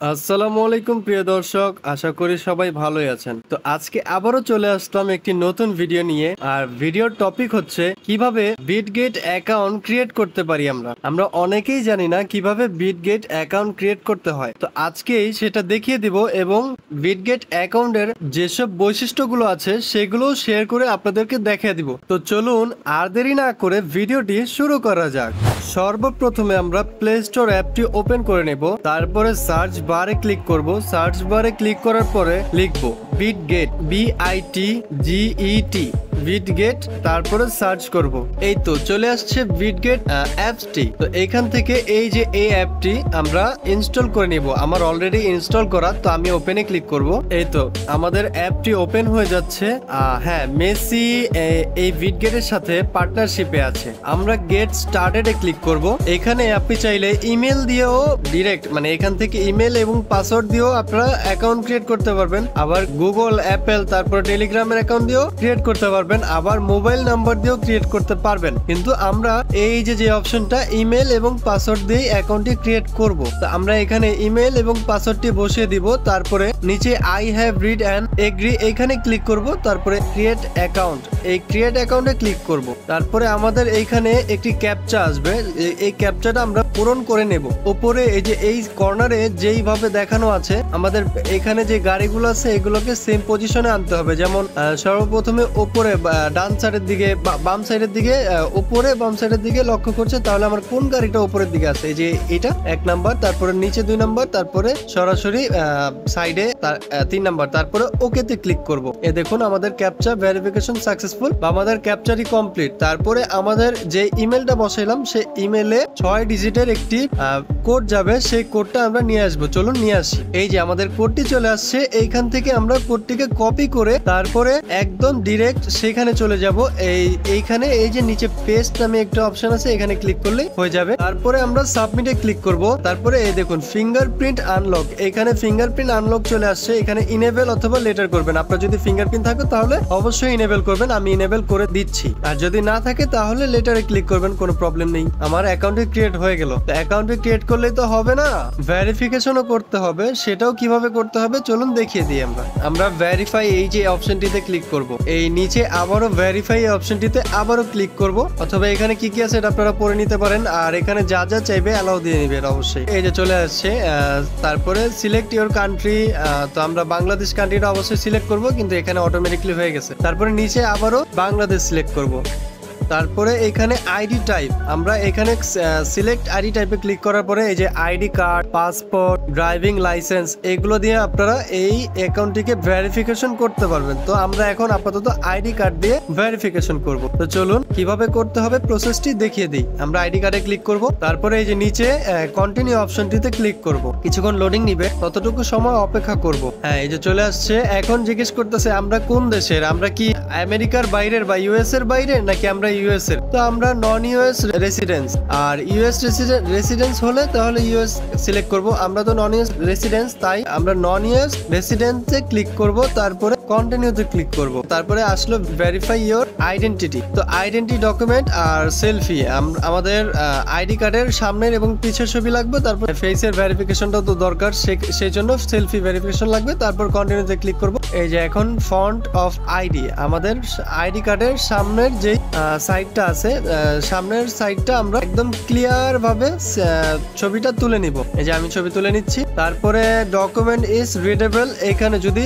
আসসালামু আলাইকুম প্রিয় দর্শক, আশা করি সবাই ভালোই আছেন। তো আজকে আবারও চলে আসলাম একটি নতুন ভিডিও নিয়ে। আর ভিডিওর টপিক হচ্ছে কিভাবে বিটগেট অ্যাকাউন্ট ক্রিয়েট করতে পারি। আমরা অনেকেই জানি না কিভাবে বিটগেট অ্যাকাউন্ট ক্রিয়েট করতে হয়। তো আজকেই সেটা দেখিয়ে দিব এবং বিটগেট অ্যাকাউন্টের যেসব বৈশিষ্ট্যগুলো আছে সেগুলো শেয়ার করে আপনাদেরকে দেখিয়ে দিব। তো চলুন আর দেরি না করে ভিডিওটি শুরু করা যাক। সর্বপ্রথমে আমরা প্লে স্টোর অ্যাপটি ওপেন করে নেব। তারপরে সার্চ বারে ক্লিক করব। সার্চ বারে ক্লিক করার পরে লিখব বিটগেট, BITGET, বিটগেট, তারপরে সার্চ করব। এই তো চলে আসছে বিটগেট অ্যাপসটি। তো এখান থেকে এই যে এই অ্যাপটি আমরা ইনস্টল করে নিব। আমার অলরেডি ইনস্টল করা, তো আমি ওপেনে ক্লিক করব। এই তো আমাদের অ্যাপটি ওপেন হয়ে যাচ্ছে। হ্যাঁ, মেসি এই বিটগেটের সাথে পার্টনারশিপে আছে। আমরা গেট স্টার্টেডে ক্লিক করব। এখানে আপনি চাইলে ইমেল দিয়েও ডিরেক্ট, মানে এখান থেকে ইমেল এবং পাসওয়ার্ড দিয়েও আপনারা অ্যাকাউন্ট ক্রিয়েট করতে পারবেন। আবার গুগল, অ্যাপেল, তারপর টেলিগ্রামের অ্যাকাউন্ট দিয়েও ক্রিয়েট করতে পারবেন। আবার মোবাইল নাম্বার দিয়েও ক্রিয়েট করতে পারবেন। কিন্তু আমরা এই যে অপশনটা ইমেল এবং পাসওয়ার্ড দিয়ে অ্যাকাউন্টটি ক্রিয়েট করব, তো আমরা এখানে ইমেল এবং পাসওয়ার্ডটি বসিয়ে দিব। তারপরে নিচে I have read and agree এখানে ক্লিক করব। তারপরে ক্রিয়েট অ্যাকাউন্ট, এই ক্রিয়েট অ্যাকাউন্টে ক্লিক করব। তারপরে আমাদের এইখানে একটি ক্যাপচা আসবে। এই ক্যাপচাটা আমরা পূরণ করে নেব। উপরে এই যে এই কর্নারে যেইভাবে দেখানো আছে, আমাদের এখানে যে গাড়িগুলো আছে এগুলোকে সেম পজিশনে আনতে হবে। যেমন সর্বপ্রথমে উপরে ডান সাইডের দিকে, বাম সাইডের দিকে, উপরে বাম সাইডের দিকে লক্ষ্য করছে, তাহলে আমার কোন গাড়িটা উপরের দিকে আছে, এই যে এটা 1 নাম্বার, তারপরে নিচে 2 নাম্বার, তারপরে সরাসরি সাইডে 3 নাম্বার, তারপরে ওকে তে ক্লিক করব। এ দেখুন আমাদের ক্যাপচা ভেরিফিকেশন সাকসেসফুল, বা আমাদের ক্যাপচারই কমপ্লিট। তারপরে আমাদের যে ইমেলটা বসাইলাম সেই ইমেলে 6 ডিজিটের একটি কোড যাবে, সেই কোডটা আমরা নিয়ে আসবো। চলুন নিয়ে আসি। এই যে আমাদের কোডটি চলে আসছে। এইখান থেকে আমরা কোডটিকে কপি করে তারপরে একদম ডিরেক্ট সেখানে চলে যাব। এইখানে এই যে নিচে পেস্ট নামে একটা অপশন আছে, এখানে ক্লিক করলে হয়ে যাবে। তারপরে আমরা সাবমিটে ক্লিক করব। তারপরে এই দেখুন ফিঙ্গারপ্রিন্ট আনলক, এখানে ফিঙ্গারপ্রিন্ট আনলক চলে আসছে। এখানে ইনেবল অথবা লেটার করবেন। আপনার যদি ফিঙ্গারপ্রিন্ট থাকে তাহলে অবশ্যই ইনেবল করবেন, আমি ইনেবল করে দিচ্ছি। আর যদি না থাকে তাহলে লেটারে ক্লিক করবেন, কোনো প্রবলেম নেই। আমার অ্যাকাউন্টে ক্রিয়েট হয়ে গেল। তো অ্যাকাউন্টে ক্রিয়েট করলেই তো হবে না, ভেরিফিকেশনও করতে হবে। সেটাও কিভাবে করতে হবে চলুন দেখিয়ে দিই। আমরা ভেরিফাই এই যে অপশনটিতে ক্লিক করব। এই নিচে আবারও ভেরিফাই অপশনটিতে আবারও ক্লিক করব, অথবা এখানে কি কি আছে এটা আপনারা পড়ে নিতে পারেন। আর এখানে যা যা চাইবে অ্যালাউ দিয়ে নিবেন অবশ্যই। এই যে চলে আসছে। তারপরে সিলেক্ট ইওর কান্ট্রি, তো আমরা বাংলাদেশ কান্ট্রিটা অবশ্যই সিলেক্ট করব, কিন্তু এখানে অটোমেটিকলি হয়ে গেছে। তারপরে নিচে আবারও বাংলাদেশ সিলেক্ট করব। তারপরে এখানে আইডি টাইপ, আমরা এখানে সিলেক্ট আইডি টাইপে ক্লিক করার পরে এই যে ID card, passport, driving licence, এগুলো দিয়ে আপনারা এই অ্যাকাউন্টটিকে ভেরিফিকেশন করতে পারবেন। তো আমরা এখন আপাতত আইডি কার্ড দিয়ে ভেরিফিকেশন করব। তো চলুন কিভাবে করতে হবে প্রসেসটি দেখিয়ে দিই। আমরা আইডি কার্ডে ক্লিক করব। তারপরে এই যে নিচে কন্টিনিউ অপশনটিতে ক্লিক করব। কিছুক্ষণ লোডিং নিবে, ততটুকু সময় অপেক্ষা করব। হ্যাঁ, এই যে চলে আসছে। এখন জিজ্ঞেস করতেছে আমরা কোন দেশের, আমরা কি আমেরিকার বাইরের বা ইউএস এর বাইরে, নাকি আমরা ইউএস এর। তো আমরা নন ইউএস রেসিডেন্স, আর ইউএস রেসিডেন্স হলে তাহলে ইউএস সিলেক্ট করব। আমরা তো নন ইউএস রেসিডেন্স, তাই আমরা নন ইউএস রেসিডেন্সে ক্লিক করব। তারপরে কন্টিনিউতে ক্লিক করব। তারপরে আসলো ভেরিফাই ইওর আইডেন্টিটি। তো আইডেন্টি ডকুমেন্ট আর সেলফি, আমাদের আইডি কার্ডের সামনের এবং পিছের ছবি লাগবে। তারপর ফেসের ভেরিফিকেশনটাও তো দরকার, সেই জন্য সেলফি ভেরিফিকেশন লাগবে। তারপর কন্টিনিউতে ক্লিক করব। এই যে এখন ফন্ট অফ আইডি, আমাদের আইডি কার্ডের সামনের যে সাইডটা আছে, সামনের সাইডটা আমরা একদম ক্লিয়ার ভাবে ছবিটা তুলে নিব। এই যে আমি ছবি তুলে নিচ্ছি। তারপরে ডকুমেন্ট ইজ রিডেবল, এখানে যদি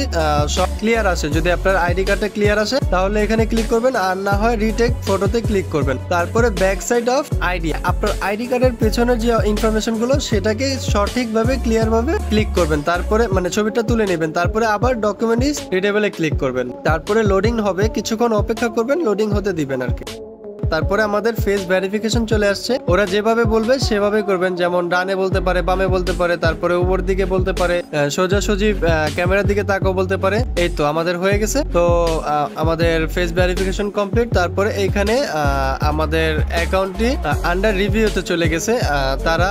সব ক্লিয়ার আসে, যদি আপনার আইডি কার্ডটা ক্লিয়ার আসে তাহলে এখানে ক্লিক করবেন, আর না হয় রিটেক ফটোতে ক্লিক করবেন। তারপরে ব্যাক সাইড অফ আইডি, আপনার আইডি কার্ডের পেছনের যে ইনফরমেশন গুলো সেটাকে সঠিকভাবে ক্লিয়ার ভাবে ক্লিক করবেন। তারপরে মানে ছবিটা তুলে নেবেন। তারপরে আবার ডকুমেন্ট ইজ রিডেবলে ক্লিক করবেন। তারপরে লোডিং হবে, কিছুক্ষণ অপেক্ষা করবেন, লোডিং হতে দিবেন আর কি। তারপরে আমাদের ফেস ভেরিফিকেশন চলে আসছে। ওরা যেভাবে বলবে সেভাবে করবেন, যেমন ডানে বলতে পারে, বামে বলতে পারে, তারপরে উপর দিকে বলতে পারে, সোজাসুজি ক্যামেরার দিকে তাকাও বলতে পারে। এই তো আমাদের হয়ে গেছে। তো আমাদের ফেস ভেরিফিকেশন কমপ্লিট। তারপরে এইখানে আমাদের অ্যাকাউন্টটি আন্ডার রিভিউতে চলে গেছে। তারা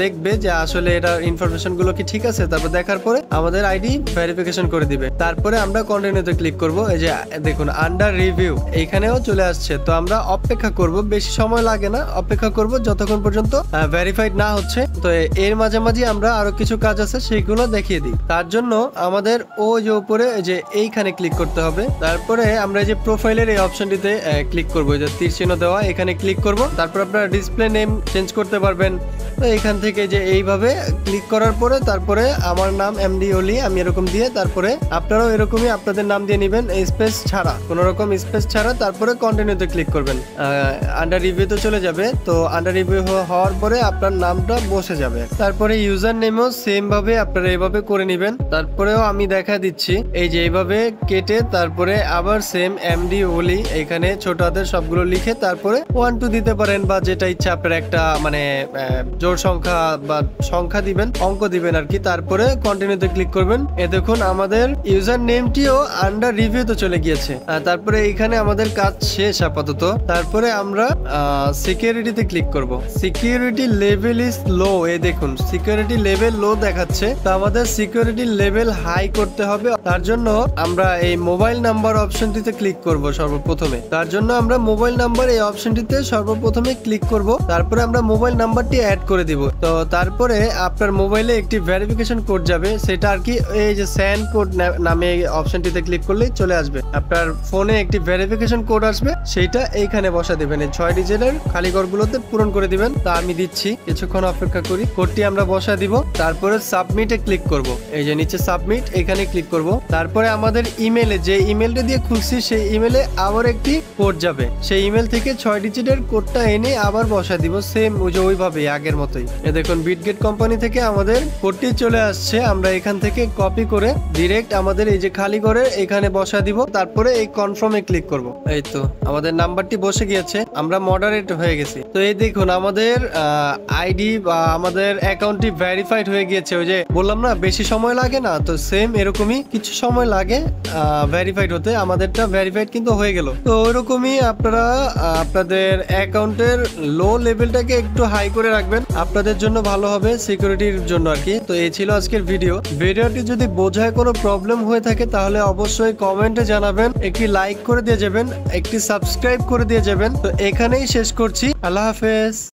দেখবে যে আসলে এটা ইনফরমেশন গুলো কি ঠিক আছে। তারপর দেখার পরে আমাদের আইডি ভেরিফিকেশন করে দিবে। তারপরে আমরা কন্টিনিউতে ক্লিক করব। এই যে দেখুন আন্ডার রিভিউ এইখানেও চলে আসছে। তো আমরা অপেক্ষা করব, বেশি সময় লাগে না, অপেক্ষা করব যতক্ষণ পর্যন্ত ভেরিফাইড না হচ্ছে। তো এর মাঝামাঝি আমরা আরো কিছু কাজ আছে সেগুলো দেখিয়ে দিই। তার জন্য আমাদের ওই যে উপরে যে এইখানে ক্লিক করতে হবে, তারপরে আমরা যে প্রোফাইলের এই অপশনটিতে ক্লিক করব, যে তীর চিহ্ন দেওয়া, এখানে ক্লিক করব। তারপর আপনারা ডিসপ্লে নেম চেঞ্জ করতে পারবেন। তো এখান থেকে যে এইভাবে ক্লিক করার পরে তারপরে আমার নাম এমডি অলি আমি এরকম দিয়ে, তারপরে আপনারাও এরকমই আপনাদের নাম দিয়ে নেবেন, স্পেস ছাড়া, কোনো রকম স্পেস ছাড়া। তারপরে কন্টিনিউতে ক্লিক করবেন, আন্ডার রিভিউতে চলে যাবে। তো আন্ডার রিভিউ হওয়ার পরে আপনার নামটা বসে যাবে। তারপরে ইউজার নেমও সেম ভাবে আপনারা এইভাবে করে নেবেন। তারপরেও আমি দেখা দিচ্ছি, এই যে এইভাবে কেটে তারপরে আবার সেম এমডি অলি এখানে ছোট হাতের সবগুলো লিখে তারপরে 1 2 দিতে পারেন, বা যেটা ইচ্ছা আপনার একটা মানে জোড় সংখ্যা বা সংখ্যা দিবেন, অঙ্ক দিবেন আর কি। তারপরে কন্টিনিউতে ক্লিক করবেন। এ দেখুন আমাদের ইউজার নেমটিও আন্ডার রিভিউতে চলে গিয়েছে। তারপরে এইখানে আমাদের কাজ শেষ আপাতত। তারপরে আমরা সিকিউরিটিতে ক্লিক করব। সিকিউরিটি লেভেল ইজ লো, এই দেখুন সিকিউরিটি লেভেল লো দেখাচ্ছে। তো আমাদের সিকিউরিটি লেভেল হাই করতে হবে। তার জন্য আমরা এই মোবাইল নাম্বার অপশনটিতে ক্লিক করব সর্বপ্রথমে। তার জন্য আমরা মোবাইল নাম্বার এই অপশনটিতে সর্বপ্রথমে ক্লিক করব। তারপরে আমরা মোবাইল নাম্বারটি অ্যাড করে দিব। তো তারপরে আপনার মোবাইলে একটি ভেরিফিকেশন কোড যাবে, সেটা আর কি এই যে স্যান্ড কোড নামে অপশনটিতে ক্লিক করলেই চলে আসবে। আপনার ফোনে একটি ভেরিফিকেশন কোড আসবে, সেইটা এইখানে বসা দিবেন, এই 6 ডিজিটের খালি ঘরগুলোতে পূরণ করে দিবেন। তা আমি দিচ্ছি, কিছুক্ষণ অপেক্ষা করি। কোডটি আমরা বসা দিব। তারপরে সাবমিটে ক্লিক করব, এই যে নিচে সাবমিট এখানে ক্লিক করব। তারপরে আমাদের ইমেলে, যে ইমেলটা দিয়ে খুলছি সেই ইমেলে আবার একটি কোড যাবে, সেই ইমেল থেকে 6 ডিজিটের কোডটা এনে আবার বসা দিব, সেম ওইভাবেই আগের মতোই। দেখুন বিটগেট কোম্পানি থেকে আমাদের কোডটি চলে আসছে। আমরা এখান থেকে কপি করে ডিরেক্ট আমাদের এই যে খালি ঘরে এখানে বসা দিব। তারপরে এই কনফার্মে ক্লিক করব। এই তো আমাদের নাম্বারটি বসে গিয়েছে, আমরা মডারেট হয়ে গেছি। তো এই দেখুন আমাদের আইডি বা আমাদের অ্যাকাউন্টটি ভেরিফাইড হয়ে গিয়েছে। ওই যে বললাম না বেশি সময় লাগে না, তো সেম এরকমই কিছু সময় লাগে ভেরিফাইড হতে। আমাদেরটা ভেরিফাইড কিন্তু হয়ে গেল। তো ওইরকমই আপনারা আপনাদের অ্যাকাউন্টের লো লেভেলটাকে একটু হাই করে রাখবেন, আপনাদের জন্য ভালো হবে, সিকিউরিটির জন্য আর কি। তো এই ছিল আজকের ভিডিওটি যদি বোঝায় কোনো প্রবলেম হয়ে থাকে তাহলে অবশ্যই কমেন্টে জানাবেন, একটি লাইক করে দিয়ে যাবেন, একটি সাবস্ক্রাইব করে দিয়ে যাবেন। তো এখানেই শেষ করছি, আল্লাহ হাফেজ।